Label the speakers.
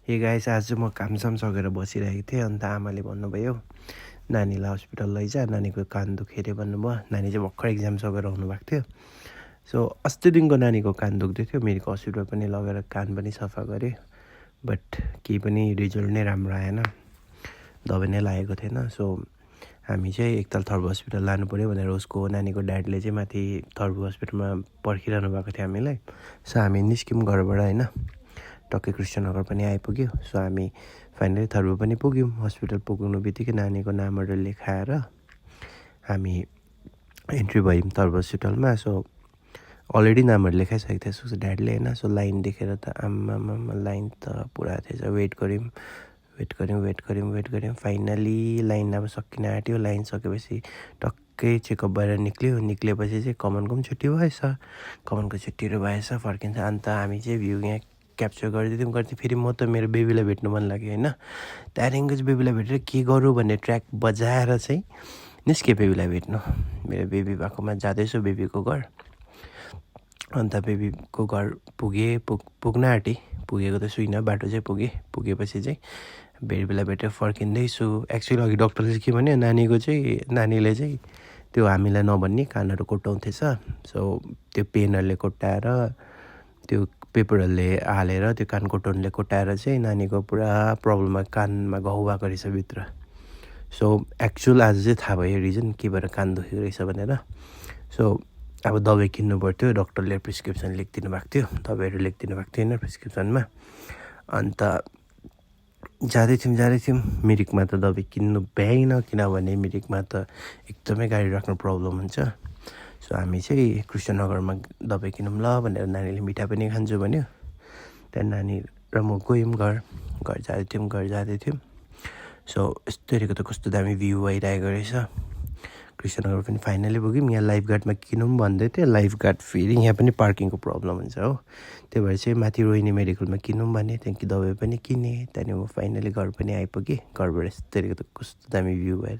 Speaker 1: Hey guys, आज चाहिँ म कामसाम सकेर बसिरहेको थिएँ। अन्त आमाले भन्नुभयो नानीलाई हस्पिटल लैजा, नानीको कान दुख्यो अरे भन्नुभयो। नानी चाहिँ भर्खर एक्जाम सकेर आउनुभएको थियो। सो अस्तिदेखिको नानीको कान दुख्दै थियो। मेडिकल हस्पिटल पनि लगेर कान पनि सफा गरेँ, बट केही पनि रिजल्ट नै राम्रो आएन, दबाई नै लागेको थिएन। सो हामी चाहिँ एकताल थर्ब हस्पिटल लानु पऱ्यो भनेर उसको नानीको ड्याडले चाहिँ माथि थर्ब हस्पिटलमा पर्खिरहनु भएको थियो हामीलाई। सो हामी निस्क्यौँ घरबाट होइन, टक्कै कृष्णनगर पनि आइपुग्यो। सो हामी फाइनली थर्ब पनि पुग्यौँ। हस्पिटल पुग्नु बित्तिकै नानीको नामहरू लेखाएर हामी इन्ट्री भयौँ थर्ब हस्पिटलमा। सो अलरेडी नामहरू लेखाइसकेको थियो उसको ड्याडले होइन। सो लाइन देखेर त आम्मामा लाइन त पुरा थिएछ। वेट गऱ्यौँ। फाइनली लाइन अब सकिन आँट्यो। लाइन सकेपछि टक्कै चेकअप भएर निक्लेपछि चाहिँ कमनको पनि छुट्टी भएछ। कमनको छुट्टीहरू भएछ, फर्किन्छ। अन्त हामी चाहिँ भ्यू यहाँ क्याप्चर गर्दै फेरि म त मेरो बेबीलाई भेट्नु मन लाग्यो होइन। त्यहाँदेखिको चाहिँ बेबीलाई भेटेर के गरौँ भन्ने ट्र्याक बजाएर चाहिँ निस्केँ बेबीलाई भेट्नु। मेरो बेबी भएकोमा जाँदैछु बेबीको घर। अन्त बेबीको घर पुग्न आँटेँ। पुगेको त छुइनँ, बाटो चाहिँ पुगेपछि चाहिँ बेबीलाई भेटेर फर्किँदैछु। एक्चुअली अघि डक्टरले चाहिँ के भन्यो, नानीले चाहिँ त्यो हामीलाई नभन्ने कानहरू कोट्याउँथेछ। सो त्यो पेनहरूले कोट्याएर, त्यो पेपरहरूले हालेर, त्यो कान कोट्याउनुले कोट्याएर चाहिँ नानीको पुरा प्रब्लममा कानमा घाउ भएको रहेछ भित्र। सो एक्चुअल आज चाहिँ थाहा भयो रिजन के भएर कान दुखेको रहेछ भनेर। सो अब दबाई किन्नु पर्थ्यो। डक्टरले प्रिस्क्रिप्सन लेखिदिनु भएको थियो, दबाईहरू लेखिदिनु भएको थियो होइन प्रिस्क्रिप्सनमा। अन्त जाँदै थियौँ। मिरिकमा त दबाई किन्नु भ्याइन, किनभने मिरिकमा त एकदमै गाडी राख्नु प्रब्लम हुन्छ। सो हामी चाहिँ कृष्णनगरमा दबाई किनौँ ल भनेर नानीले मिठा पनि खान्छु भन्यो। त्यहाँदेखि नानी र म गयौँ घर जाँदै थियौँ। सो यस्तो हेरेको त कस्तो दामी भ्यू आइरहेको रहेछ। कृष्णनगर पनि फाइनली पुग्यौँ। यहाँ लाइफ गार्डमा किनौँ भन्दै थियो। लाइफ गार्ड फेरि यहाँ पनि पार्किङको प्रब्लम हुन्छ हो। त्यही भएर चाहिँ माथि रोहिणी मेडिकलमा किनौँ भने त्यहाँदेखि दबाई पनि किनेँ। त्यहाँदेखि म फाइनली घर पनि आइपुगेँ। घरबाट यस्तो हेरेको त कस्तो दामी भ्यू भएर।